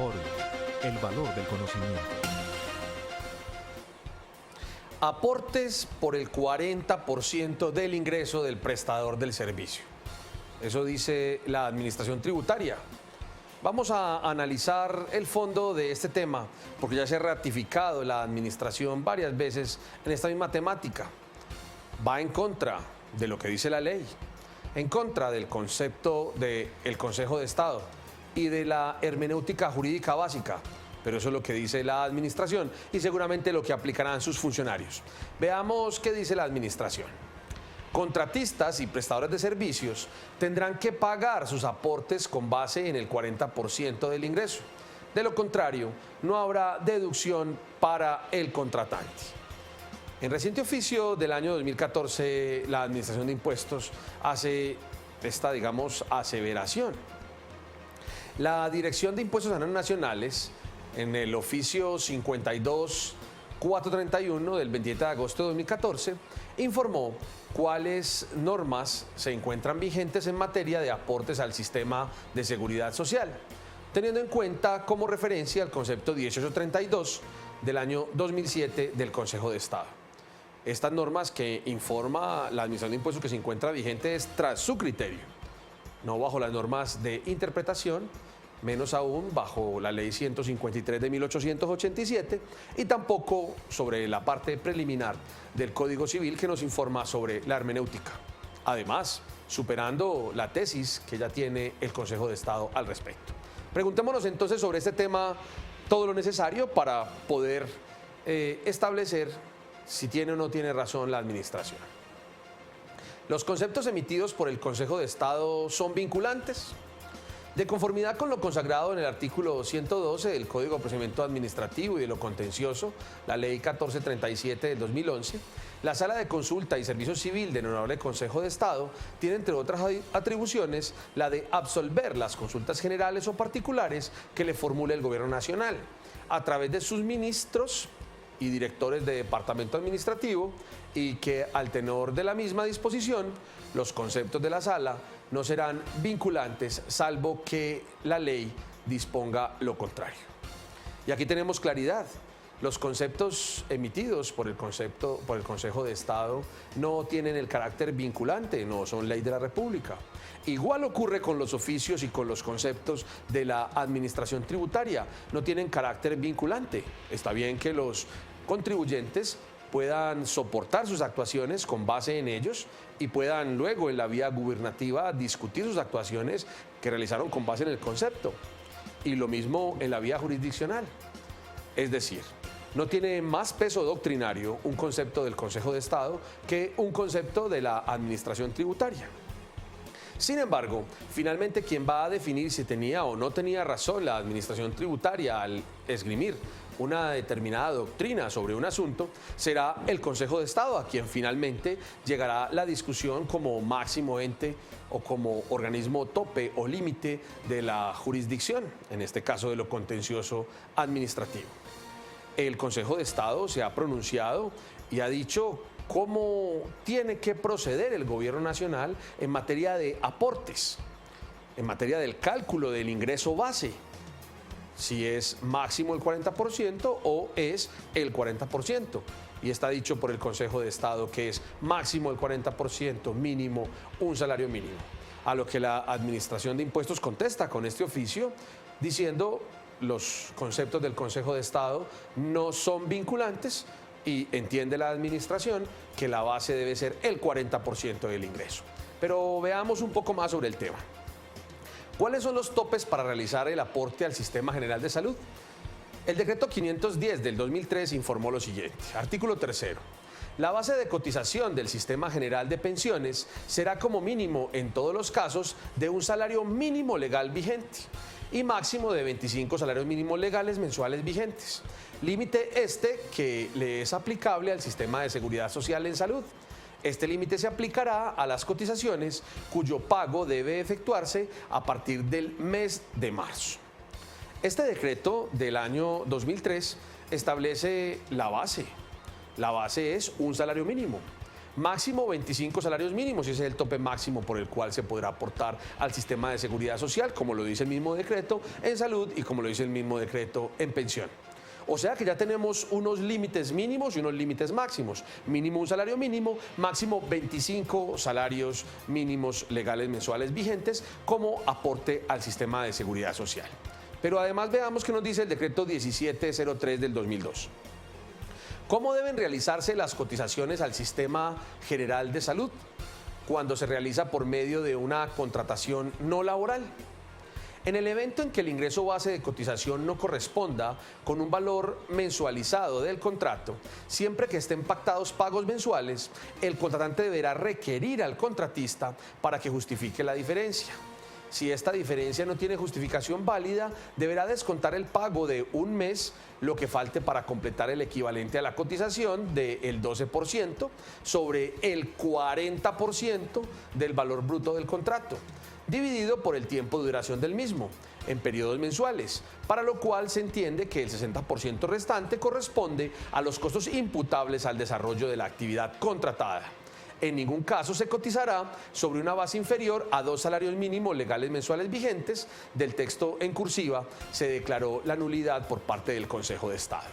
Ford, el valor del conocimiento. Aportes por el 40% del ingreso del prestador del servicio. Eso dice la Administración Tributaria. Vamos a analizar el fondo de este tema, porque ya se ha ratificado la Administración varias veces en esta misma temática. Va en contra de lo que dice la ley, en contra del concepto del Consejo de Estado y de la hermenéutica jurídica básica. Pero eso es lo que dice la Administración y seguramente lo que aplicarán sus funcionarios. Veamos qué dice la Administración. Contratistas y prestadores de servicios tendrán que pagar sus aportes con base en el 40% del ingreso. De lo contrario, no habrá deducción para el contratante. En reciente oficio del año 2014, la Administración de Impuestos hace esta, aseveración. La Dirección de Impuestos Nacionales, en el oficio 52.431 del 27 de agosto de 2014, informó cuáles normas se encuentran vigentes en materia de aportes al sistema de seguridad social, teniendo en cuenta como referencia el concepto 1832 del año 2007 del Consejo de Estado. Estas normas que informa la Administración de Impuestos que se encuentran vigentes tras su criterio, no bajo las normas de interpretación, menos aún bajo la Ley 153 de 1887 y tampoco sobre la parte preliminar del Código Civil que nos informa sobre la hermenéutica. Además, superando la tesis que ya tiene el Consejo de Estado al respecto. Preguntémonos entonces sobre este tema todo lo necesario para poder establecer si tiene o no tiene razón la Administración. ¿Los conceptos emitidos por el Consejo de Estado son vinculantes? De conformidad con lo consagrado en el artículo 112 del Código de Procedimiento Administrativo y de lo Contencioso, la Ley 1437 del 2011, la Sala de Consulta y Servicio Civil del Honorable Consejo de Estado tiene, entre otras atribuciones, la de absolver las consultas generales o particulares que le formule el Gobierno Nacional, a través de sus ministros y directores de departamento administrativo, y que al tenor de la misma disposición, los conceptos de la Sala no serán vinculantes salvo que la ley disponga lo contrario. Y aquí tenemos claridad. Los conceptos emitidos por el Consejo de Estado no tienen el carácter vinculante, no son ley de la República. Igual ocurre con los oficios y con los conceptos de la Administración Tributaria, no tienen carácter vinculante. Está bien que los contribuyentes puedan soportar sus actuaciones con base en ellos y puedan luego en la vía gubernativa discutir sus actuaciones que realizaron con base en el concepto. Y lo mismo en la vía jurisdiccional. Es decir, no tiene más peso doctrinario un concepto del Consejo de Estado que un concepto de la Administración Tributaria. Sin embargo, finalmente quien va a definir si tenía o no tenía razón la Administración Tributaria al esgrimir una determinada doctrina sobre un asunto será el Consejo de Estado, a quien finalmente llegará la discusión como máximo ente o como organismo tope o límite de la jurisdicción, en este caso de lo contencioso administrativo. El Consejo de Estado se ha pronunciado y ha dicho cómo tiene que proceder el Gobierno Nacional en materia de aportes, en materia del cálculo del ingreso base, si es máximo el 40% o es el 40%. Y está dicho por el Consejo de Estado que es máximo el 40%, mínimo un salario mínimo. A lo que la Administración de Impuestos contesta con este oficio diciendo los conceptos del Consejo de Estado no son vinculantes y entiende la Administración que la base debe ser el 40% del ingreso. Pero veamos un poco más sobre el tema. ¿Cuáles son los topes para realizar el aporte al Sistema General de Salud? El decreto 510 del 2003 informó lo siguiente. Artículo 3. La base de cotización del Sistema General de Pensiones será como mínimo en todos los casos de un salario mínimo legal vigente y máximo de 25 salarios mínimos legales mensuales vigentes. Límite este que le es aplicable al Sistema de Seguridad Social en Salud. Este límite se aplicará a las cotizaciones cuyo pago debe efectuarse a partir del mes de marzo. Este decreto del año 2003 establece la base. La base es un salario mínimo. máximo 25 salarios mínimos, y ese es el tope máximo por el cual se podrá aportar al sistema de seguridad social, como lo dice el mismo decreto en salud y como lo dice el mismo decreto en pensión. O sea que ya tenemos unos límites mínimos y unos límites máximos. Mínimo un salario mínimo, máximo 25 salarios mínimos legales mensuales vigentes como aporte al sistema de seguridad social. Pero además veamos qué nos dice el decreto 1703 del 2002. ¿Cómo deben realizarse las cotizaciones al Sistema General de Salud? Cuando se realiza por medio de una contratación no laboral. En el evento en que el ingreso base de cotización no corresponda con un valor mensualizado del contrato, siempre que estén pactados pagos mensuales, el contratante deberá requerir al contratista para que justifique la diferencia. Si esta diferencia no tiene justificación válida, deberá descontar el pago de un mes, lo que falte para completar el equivalente a la cotización del 12% sobre el 40% del valor bruto del contrato, dividido por el tiempo de duración del mismo, en periodos mensuales, para lo cual se entiende que el 60% restante corresponde a los costos imputables al desarrollo de la actividad contratada. En ningún caso se cotizará sobre una base inferior a 2 salarios mínimos legales mensuales vigentes. Del texto en cursiva se declaró la nulidad por parte del Consejo de Estado.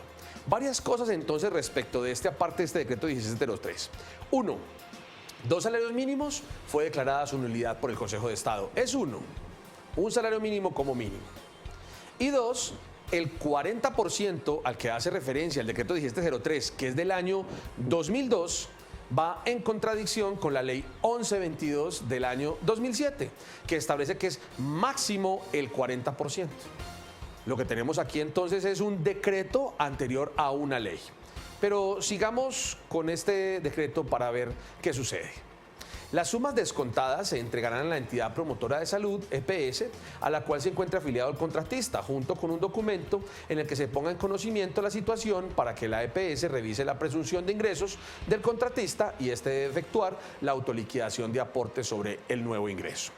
Varias cosas entonces respecto de esta parte de este decreto 1703. 1. 2 salarios mínimos, fue declarada su nulidad por el Consejo de Estado. Es un salario mínimo como mínimo. Y 2, el 40% al que hace referencia el decreto 1703, que es del año 2002, va en contradicción con la ley 1122 del año 2007, que establece que es máximo el 40%. Lo que tenemos aquí entonces es un decreto anterior a una ley. Pero sigamos con este decreto para ver qué sucede. Las sumas descontadas se entregarán a la entidad promotora de salud, EPS, a la cual se encuentra afiliado el contratista, junto con un documento en el que se ponga en conocimiento la situación para que la EPS revise la presunción de ingresos del contratista y éste debe efectuar la autoliquidación de aportes sobre el nuevo ingreso.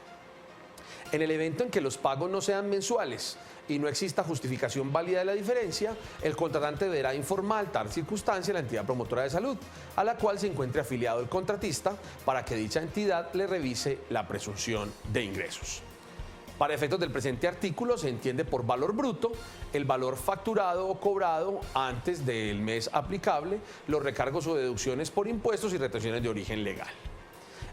En el evento en que los pagos no sean mensuales y no exista justificación válida de la diferencia, el contratante deberá informar tal circunstancia a la entidad promotora de salud, a la cual se encuentre afiliado el contratista, para que dicha entidad le revise la presunción de ingresos. Para efectos del presente artículo se entiende por valor bruto el valor facturado o cobrado antes del mes aplicable, los recargos o deducciones por impuestos y retenciones de origen legal.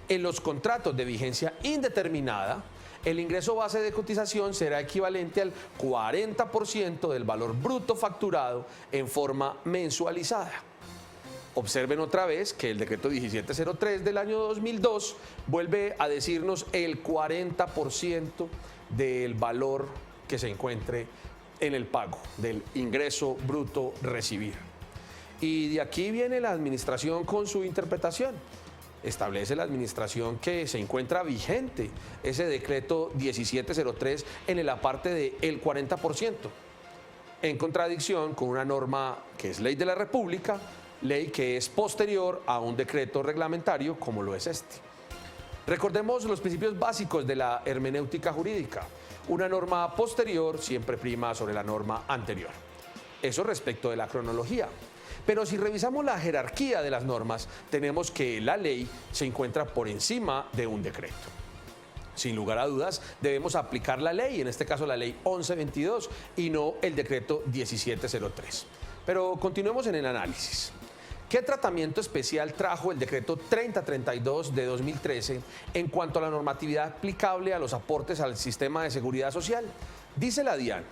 En los contratos de vigencia indeterminada, el ingreso base de cotización será equivalente al 40% del valor bruto facturado en forma mensualizada. Observen otra vez que el decreto 1703 del año 2002 vuelve a decirnos el 40% del valor que se encuentre en el pago, del ingreso bruto recibir. Y de aquí viene la administración con su interpretación. Establece la administración que se encuentra vigente ese decreto 1703 en la parte del 40%, en contradicción con una norma que es ley de la República, ley que es posterior a un decreto reglamentario como lo es este. Recordemos los principios básicos de la hermenéutica jurídica. Una norma posterior siempre prima sobre la norma anterior. Eso respecto de la cronología. Pero si revisamos la jerarquía de las normas, tenemos que la ley se encuentra por encima de un decreto. Sin lugar a dudas, debemos aplicar la ley, en este caso la ley 1122, y no el decreto 1703. Pero continuemos en el análisis. ¿Qué tratamiento especial trajo el decreto 3032 de 2013 en cuanto a la normatividad aplicable a los aportes al sistema de seguridad social? Dice la DIAN: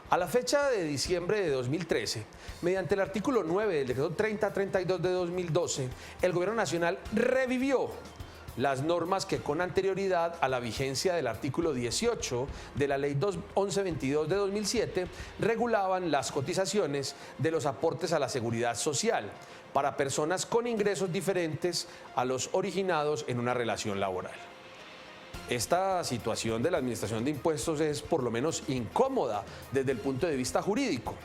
a la fecha de diciembre de 2013, mediante el artículo 9 del decreto 3032 de 2012, el Gobierno Nacional revivió las normas que con anterioridad a la vigencia del artículo 18 de la ley 1122 de 2007 regulaban las cotizaciones de los aportes a la seguridad social para personas con ingresos diferentes a los originados en una relación laboral. Esta situación de la administración de impuestos es por lo menos incómoda desde el punto de vista jurídico.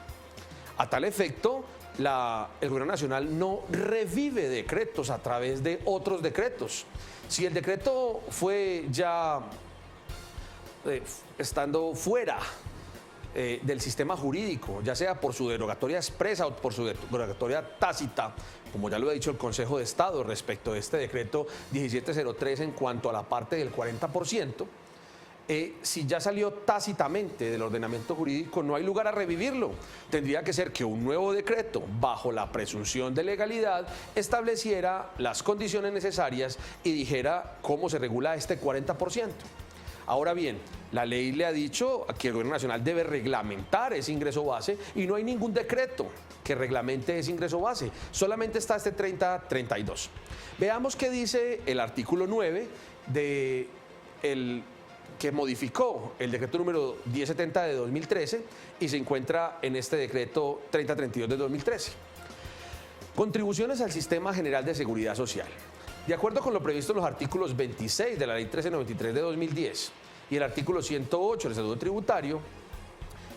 A tal efecto, el Gobierno Nacional no revive decretos a través de otros decretos. Si el decreto fue ya estando fuera del sistema jurídico, ya sea por su derogatoria expresa o por su derogatoria tácita, como ya lo ha dicho el Consejo de Estado respecto de este decreto 1703 en cuanto a la parte del 40%, si ya salió tácitamente del ordenamiento jurídico, no hay lugar a revivirlo. Tendría que ser que un nuevo decreto, bajo la presunción de legalidad, estableciera las condiciones necesarias y dijera cómo se regula este 40%. Ahora bien, la ley le ha dicho que el Gobierno Nacional debe reglamentar ese ingreso base y no hay ningún decreto que reglamente ese ingreso base, solamente está este 3032. Veamos qué dice el artículo 9 que modificó el decreto número 1070 de 2013 y se encuentra en este decreto 3032 de 2013. Contribuciones al Sistema General de Seguridad Social. De acuerdo con lo previsto en los artículos 26 de la Ley 1393 de 2010 y el artículo 108 del Estatuto Tributario,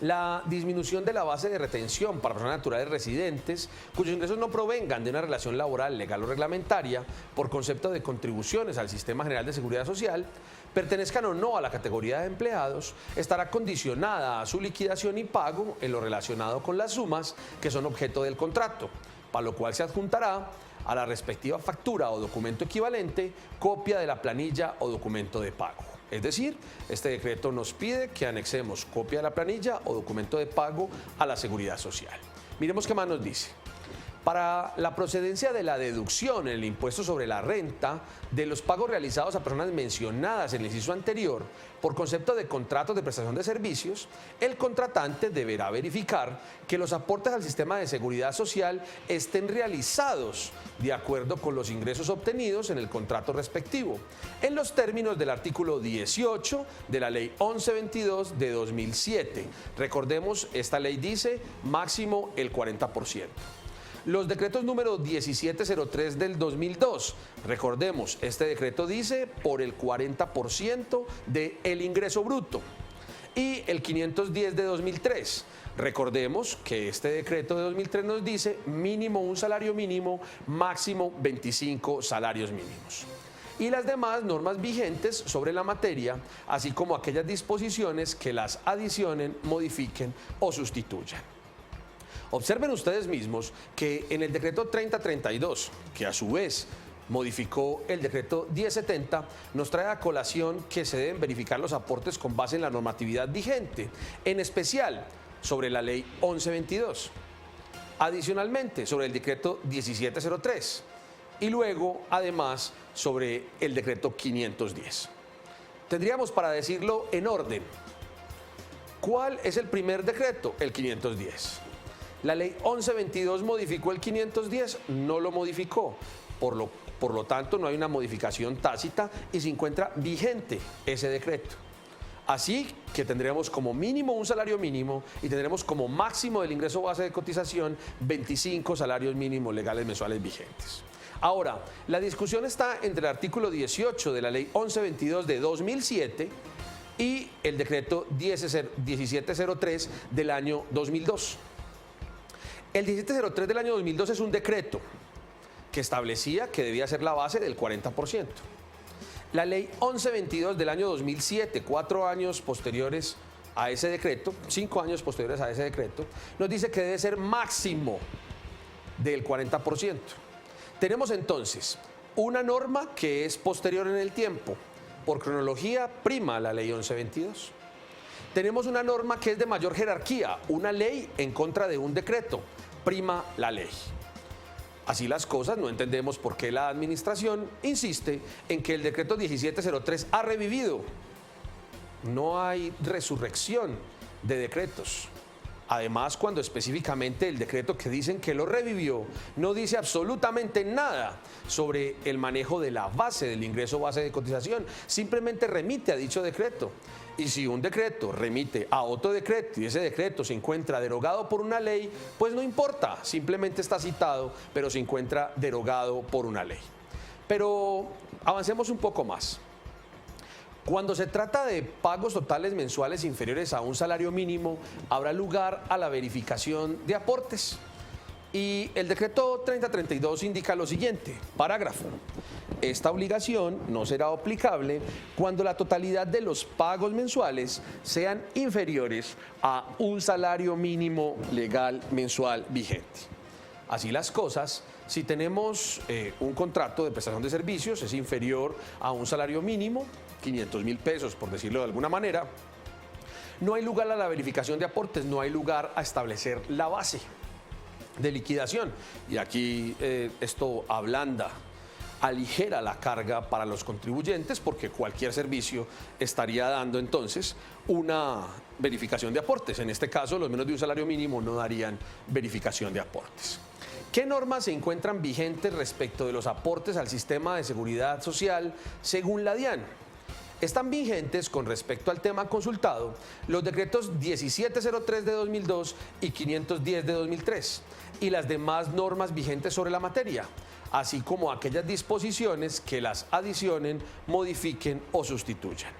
la disminución de la base de retención para personas naturales residentes cuyos ingresos no provengan de una relación laboral, legal o reglamentaria por concepto de contribuciones al Sistema General de Seguridad Social, pertenezcan o no a la categoría de empleados, estará condicionada a su liquidación y pago en lo relacionado con las sumas que son objeto del contrato, para lo cual se adjuntará a la respectiva factura o documento equivalente copia de la planilla o documento de pago. Es decir, este decreto nos pide que anexemos copia de la planilla o documento de pago a la Seguridad Social. Miremos qué más nos dice. Para la procedencia de la deducción en el impuesto sobre la renta de los pagos realizados a personas mencionadas en el inciso anterior por concepto de contratos de prestación de servicios, el contratante deberá verificar que los aportes al sistema de seguridad social estén realizados de acuerdo con los ingresos obtenidos en el contrato respectivo, en los términos del artículo 18 de la Ley 1122 de 2007. Recordemos, esta ley dice máximo el 40%. Los decretos número 1703 del 2002, recordemos, este decreto dice por el 40% del ingreso bruto. Y el 510 de 2003, recordemos que este decreto de 2003 nos dice mínimo un salario mínimo, máximo 25 salarios mínimos. Y las demás normas vigentes sobre la materia, así como aquellas disposiciones que las adicionen, modifiquen o sustituyan. Observen ustedes mismos que en el decreto 3032, que a su vez modificó el decreto 1070, nos trae a colación que se deben verificar los aportes con base en la normatividad vigente, en especial sobre la ley 1122. Adicionalmente, sobre el decreto 1703 y luego, además, sobre el decreto 510. Tendríamos, para decirlo en orden, ¿cuál es el primer decreto? El 510. La ley 1122 modificó el 510, no lo modificó. Por lo tanto, no hay una modificación tácita y se encuentra vigente ese decreto. Así que tendremos como mínimo un salario mínimo y tendremos como máximo del ingreso base de cotización 25 salarios mínimos legales mensuales vigentes. Ahora, la discusión está entre el artículo 18 de la ley 1122 de 2007 y el decreto 1703 del año 2002. El 1703 del año 2002 es un decreto que establecía que debía ser la base del 40%. La ley 1122 del año 2007, 4 años posteriores a ese decreto, 5 años posteriores a ese decreto, nos dice que debe ser máximo del 40%. Tenemos entonces una norma que es posterior en el tiempo. Por cronología prima la ley 1122. Tenemos una norma que es de mayor jerarquía, una ley en contra de un decreto, prima la ley. Así las cosas, no entendemos por qué la administración insiste en que el decreto 1703 ha revivido. No hay resurrección de decretos. Además, cuando específicamente el decreto que dicen que lo revivió no dice absolutamente nada sobre el manejo de la base del ingreso base de cotización, simplemente remite a dicho decreto. Y si un decreto remite a otro decreto y ese decreto se encuentra derogado por una ley, pues no importa, simplemente está citado, pero se encuentra derogado por una ley. Pero avancemos un poco más. Cuando se trata de pagos totales mensuales inferiores a un salario mínimo, habrá lugar a la verificación de aportes. Y el decreto 3032 indica lo siguiente, parágrafo. esta obligación no será aplicable cuando la totalidad de los pagos mensuales sean inferiores a un salario mínimo legal mensual vigente. Así las cosas, si tenemos un contrato de prestación de servicios, es inferior a un salario mínimo, 500.000 pesos por decirlo de alguna manera, no hay lugar a la verificación de aportes, no hay lugar a establecer la base de liquidación. Y aquí esto ablanda, aligera la carga para los contribuyentes porque cualquier servicio estaría dando entonces una verificación de aportes. En este caso, los menos de un salario mínimo no darían verificación de aportes. ¿Qué normas se encuentran vigentes respecto de los aportes al sistema de seguridad social según la DIAN? Están vigentes con respecto al tema consultado los decretos 1703 de 2002 y 510 de 2003 y las demás normas vigentes sobre la materia, así como aquellas disposiciones que las adicionen, modifiquen o sustituyan.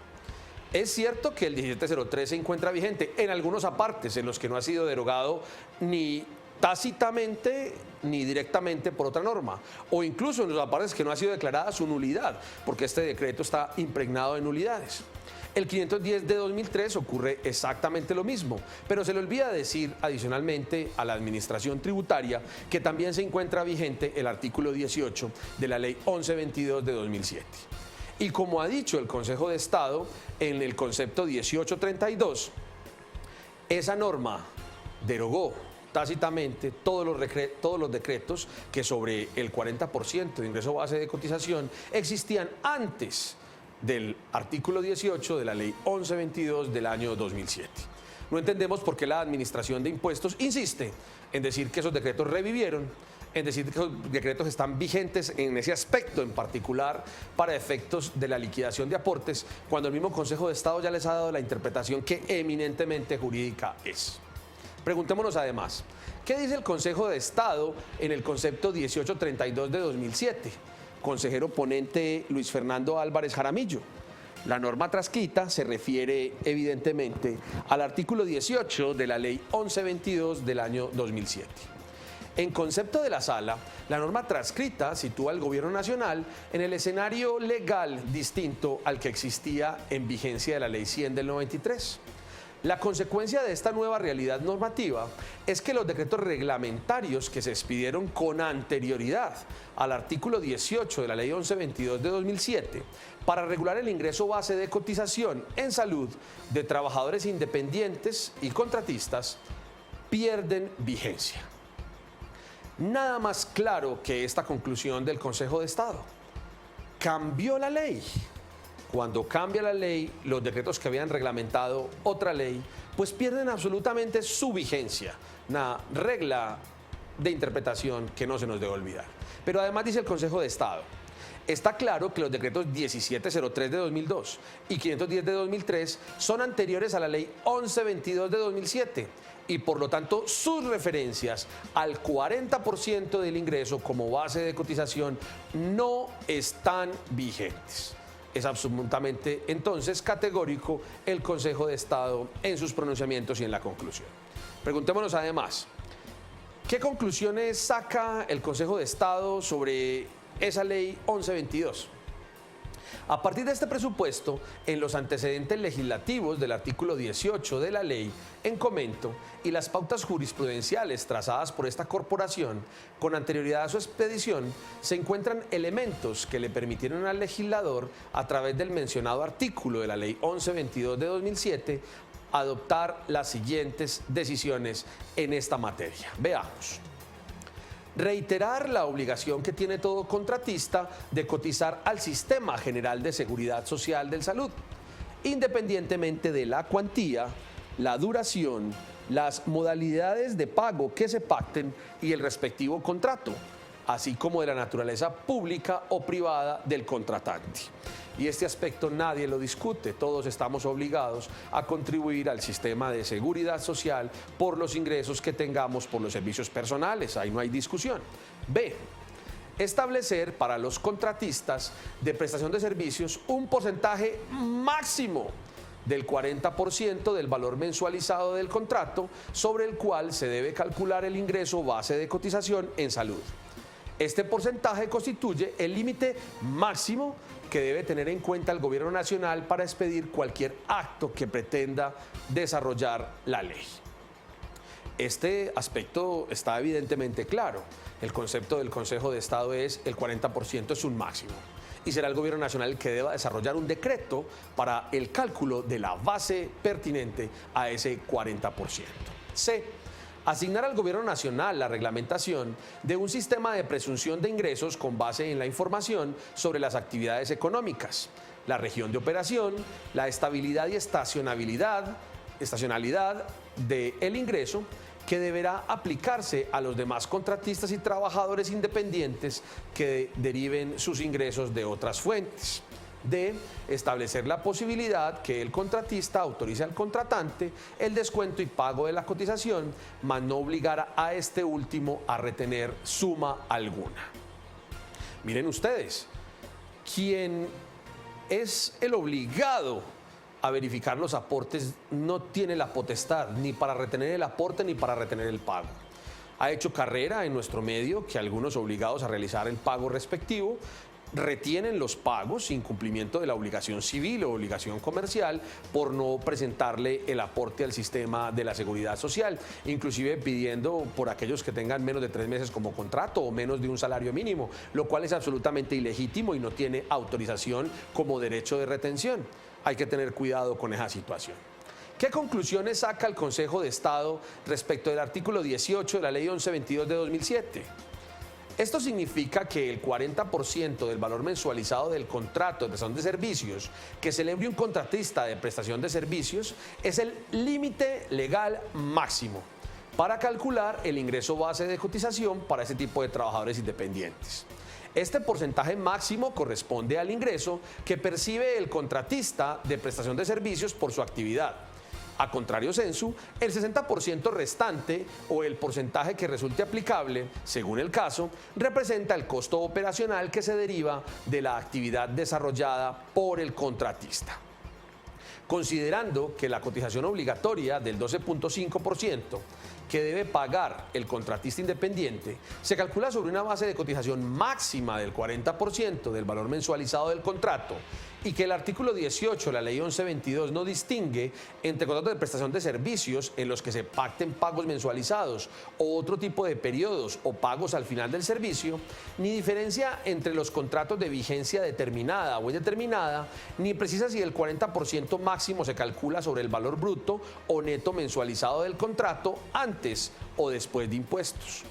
Es cierto que el 1703 se encuentra vigente en algunos apartes en los que no ha sido derogado ni tácitamente ni directamente por otra norma, o incluso en los apartes que no ha sido declarada su nulidad, porque este decreto está impregnado de nulidades. El 510 de 2003 ocurre exactamente lo mismo, pero se le olvida decir adicionalmente a la administración tributaria que también se encuentra vigente el artículo 18 de la ley 1122 de 2007. Y como ha dicho el Consejo de Estado en el concepto 1832, esa norma derogó tácitamente todos los decretos que sobre el 40% de ingreso base de cotización existían antes del artículo 18 de la ley 1122 del año 2007. No entendemos por qué la Administración de Impuestos insiste en decir que esos decretos revivieron, en decir que esos decretos están vigentes en ese aspecto en particular para efectos de la liquidación de aportes, cuando el mismo Consejo de Estado ya les ha dado la interpretación que eminentemente jurídica es. Preguntémonos además, ¿qué dice el Consejo de Estado en el concepto 1832 de 2007? Consejero ponente Luis Fernando Álvarez Jaramillo. La norma transcrita se refiere evidentemente al artículo 18 de la ley 1122 del año 2007. En concepto de la Sala, la norma transcrita sitúa al Gobierno Nacional en el escenario legal distinto al que existía en vigencia de la ley 100 del 93. La consecuencia de esta nueva realidad normativa es que los decretos reglamentarios que se expidieron con anterioridad al artículo 18 de la ley 1122 de 2007 para regular el ingreso base de cotización en salud de trabajadores independientes y contratistas pierden vigencia. Nada más claro que esta conclusión del Consejo de Estado. Cambió la ley. Cuando cambia la ley, los decretos que habían reglamentado otra ley, pues pierden absolutamente su vigencia. Una regla de interpretación que no se nos debe olvidar. Pero además dice el Consejo de Estado, está claro que los decretos 1703 de 2002 y 510 de 2003 son anteriores a la ley 1122 de 2007 y por lo tanto sus referencias al 40% del ingreso como base de cotización no están vigentes. Es absolutamente entonces categórico el Consejo de Estado en sus pronunciamientos y en la conclusión. Preguntémonos además, ¿qué conclusiones saca el Consejo de Estado sobre esa ley 1122? A partir de este presupuesto, en los antecedentes legislativos del artículo 18 de la ley en comento y las pautas jurisprudenciales trazadas por esta corporación con anterioridad a su expedición, se encuentran elementos que le permitieron al legislador, a través del mencionado artículo de la ley 1122 de 2007, adoptar las siguientes decisiones en esta materia. Veamos. Reiterar la obligación que tiene todo contratista de cotizar al Sistema General de Seguridad Social del Salud, independientemente de la cuantía, la duración, las modalidades de pago que se pacten y el respectivo contrato, así como de la naturaleza pública o privada del contratante. Y este aspecto nadie lo discute, todos estamos obligados a contribuir al sistema de seguridad social por los ingresos que tengamos por los servicios personales, ahí no hay discusión. B. Establecer para los contratistas de prestación de servicios un porcentaje máximo del 40% del valor mensualizado del contrato sobre el cual se debe calcular el ingreso base de cotización en salud. Este porcentaje constituye el límite máximo que debe tener en cuenta el Gobierno Nacional para expedir cualquier acto que pretenda desarrollar la ley. Este aspecto está evidentemente claro. El concepto del Consejo de Estado es el 40% es un máximo. Y será el Gobierno Nacional el que deba desarrollar un decreto para el cálculo de la base pertinente a ese 40%. C. Asignar al Gobierno Nacional la reglamentación de un sistema de presunción de ingresos con base en la información sobre las actividades económicas, la región de operación, la estabilidad y estacionalidad del ingreso, que deberá aplicarse a los demás contratistas y trabajadores independientes que deriven sus ingresos de otras fuentes. D. Establecer la posibilidad que el contratista autorice al contratante el descuento y pago de la cotización, mas no obligar a este último a retener suma alguna. Miren ustedes, quien es el obligado a verificar los aportes no tiene la potestad ni para retener el aporte ni para retener el pago. Ha hecho carrera en nuestro medio que algunos obligados a realizar el pago respectivo retienen los pagos sin cumplimiento de la obligación civil o obligación comercial por no presentarle el aporte al sistema de la seguridad social, inclusive pidiendo por aquellos que tengan menos de 3 meses como contrato o menos de un salario mínimo, lo cual es absolutamente ilegítimo y no tiene autorización como derecho de retención. Hay que tener cuidado con esa situación. ¿Qué conclusiones saca el Consejo de Estado respecto del artículo 18 de la Ley 1122 de 2007? Esto significa que el 40% del valor mensualizado del contrato de prestación de servicios que celebre un contratista de prestación de servicios es el límite legal máximo para calcular el ingreso base de cotización para ese tipo de trabajadores independientes. Este porcentaje máximo corresponde al ingreso que percibe el contratista de prestación de servicios por su actividad. A contrario sensu, el 60% restante o el porcentaje que resulte aplicable, según el caso, representa el costo operacional que se deriva de la actividad desarrollada por el contratista. Considerando que la cotización obligatoria del 12.5% que debe pagar el contratista independiente se calcula sobre una base de cotización máxima del 40% del valor mensualizado del contrato y que el artículo 18 de la Ley 1122 no distingue entre contratos de prestación de servicios en los que se pacten pagos mensualizados o otro tipo de periodos o pagos al final del servicio, ni diferencia entre los contratos de vigencia determinada o indeterminada, ni precisa si el 40% máximo se calcula sobre el valor bruto o neto mensualizado del contrato antes o después de impuestos.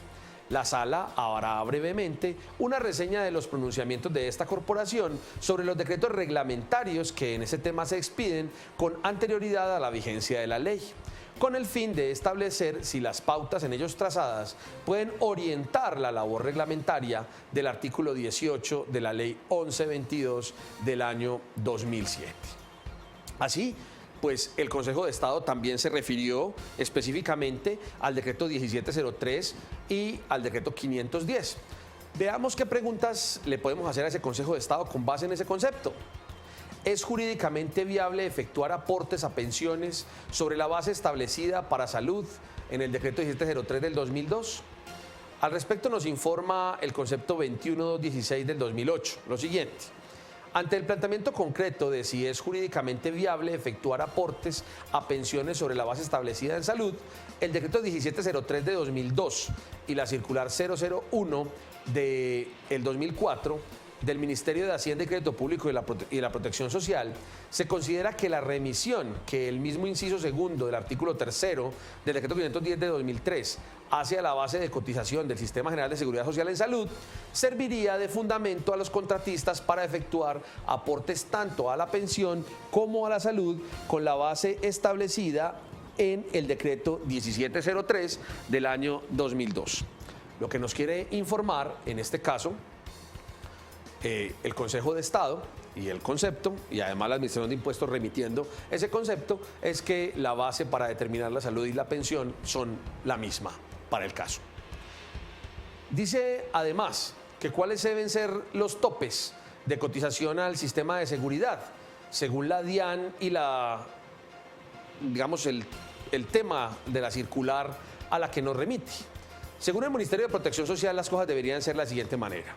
La Sala hará brevemente una reseña de los pronunciamientos de esta corporación sobre los decretos reglamentarios que en ese tema se expiden con anterioridad a la vigencia de la ley, con el fin de establecer si las pautas en ellos trazadas pueden orientar la labor reglamentaria del artículo 18 de la Ley 1122 del año 2007. Así, pues el Consejo de Estado también se refirió específicamente al decreto 1703 y al decreto 510. Veamos qué preguntas le podemos hacer a ese Consejo de Estado con base en ese concepto. ¿Es jurídicamente viable efectuar aportes a pensiones sobre la base establecida para salud en el decreto 1703 del 2002? Al respecto nos informa el concepto 21216 del 2008, lo siguiente. Ante el planteamiento concreto de si es jurídicamente viable efectuar aportes a pensiones sobre la base establecida en salud, el decreto 1703 de 2002 y la circular 001 del 2004 del Ministerio de Hacienda y Crédito Público y la Protección Social, se considera que la remisión que el mismo inciso segundo del artículo 3 del decreto 510 de 2003 hace a la base de cotización del Sistema General de Seguridad Social en Salud serviría de fundamento a los contratistas para efectuar aportes tanto a la pensión como a la salud con la base establecida en el decreto 1703 del año 2002. Lo que nos quiere informar en este caso el Consejo de Estado y el concepto, y además la Administración de Impuestos remitiendo ese concepto, es que la base para determinar la salud y la pensión son la misma para el caso. Dice además que cuáles deben ser los topes de cotización al sistema de seguridad, según la DIAN y el tema de la circular a la que nos remite. Según el Ministerio de Protección Social, las cosas deberían ser de la siguiente manera.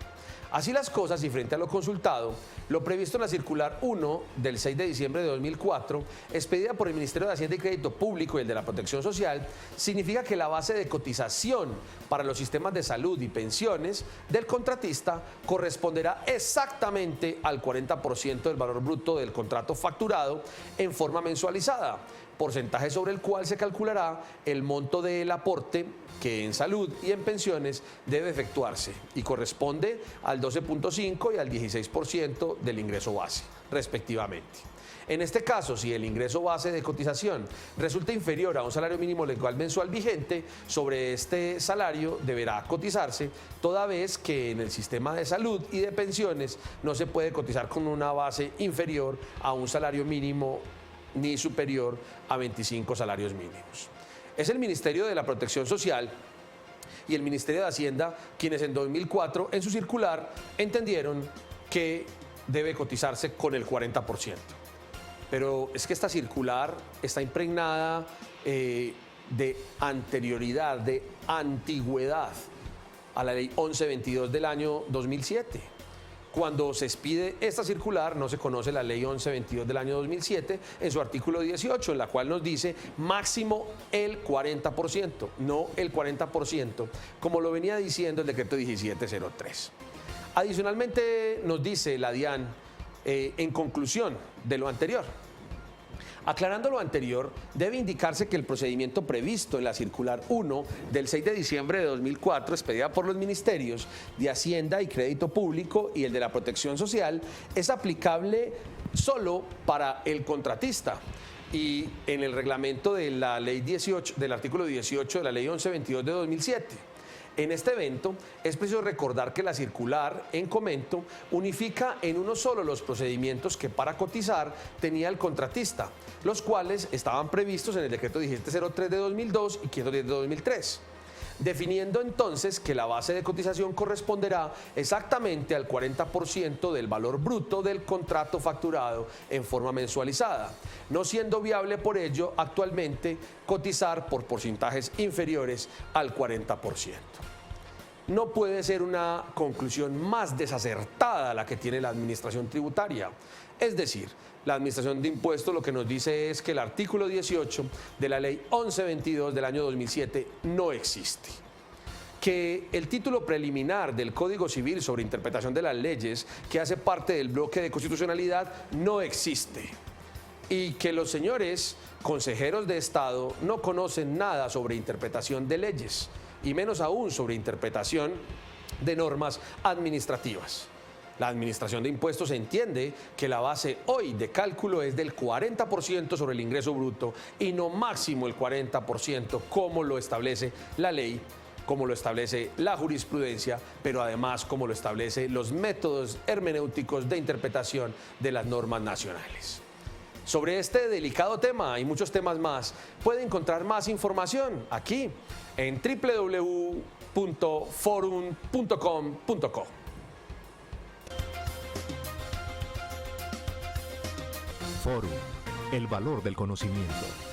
Así las cosas, y frente a lo consultado, lo previsto en la circular 1 del 6 de diciembre de 2004, expedida por el Ministerio de Hacienda y Crédito Público y el de la Protección Social, significa que la base de cotización para los sistemas de salud y pensiones del contratista corresponderá exactamente al 40% del valor bruto del contrato facturado en forma mensualizada, porcentaje sobre el cual se calculará el monto del aporte que en salud y en pensiones debe efectuarse y corresponde al 12.5 y al 16% del ingreso base, respectivamente. En este caso, si el ingreso base de cotización resulta inferior a un salario mínimo legal mensual vigente, sobre este salario deberá cotizarse, toda vez que en el sistema de salud y de pensiones no se puede cotizar con una base inferior a un salario mínimo ni superior a 25 salarios mínimos. Es el Ministerio de la Protección Social y el Ministerio de Hacienda quienes en 2004, en su circular, entendieron que debe cotizarse con el 40%. Pero es que esta circular está impregnada de anterioridad, de antigüedad a la ley 1122 del año 2007. Cuando se expide esta circular, no se conoce la ley 1122 del año 2007 en su artículo 18, en la cual nos dice máximo el 40%, no el 40%, como lo venía diciendo el decreto 1703. Adicionalmente, nos dice la DIAN, en conclusión de lo anterior, aclarando lo anterior, debe indicarse que el procedimiento previsto en la circular 1 del 6 de diciembre de 2004, expedida por los ministerios de Hacienda y Crédito Público y el de la Protección Social, es aplicable solo para el contratista. Y en el reglamento de la ley 18, del artículo 18 de la ley 1122 de 2007. En este evento es preciso recordar que la circular en comento unifica en uno solo los procedimientos que para cotizar tenía el contratista, los cuales estaban previstos en el decreto 1703 de 2002 y 510 de 2003. Definiendo entonces que la base de cotización corresponderá exactamente al 40% del valor bruto del contrato facturado en forma mensualizada, no siendo viable por ello actualmente cotizar por porcentajes inferiores al 40%. No puede ser una conclusión más desacertada la que tiene la administración tributaria. Es decir, la administración de impuestos lo que nos dice es que el artículo 18 de la ley 1122 del año 2007 no existe. Que el título preliminar del Código Civil sobre interpretación de las leyes, que hace parte del bloque de constitucionalidad, no existe. Y que los señores consejeros de Estado no conocen nada sobre interpretación de leyes, y menos aún sobre interpretación de normas administrativas. La administración de impuestos entiende que la base hoy de cálculo es del 40% sobre el ingreso bruto y no máximo el 40% como lo establece la ley, como lo establece la jurisprudencia, pero además como lo establecen los métodos hermenéuticos de interpretación de las normas nacionales. Sobre este delicado tema y muchos temas más, puede encontrar más información aquí en www.forum.com.co. Forum, el valor del conocimiento.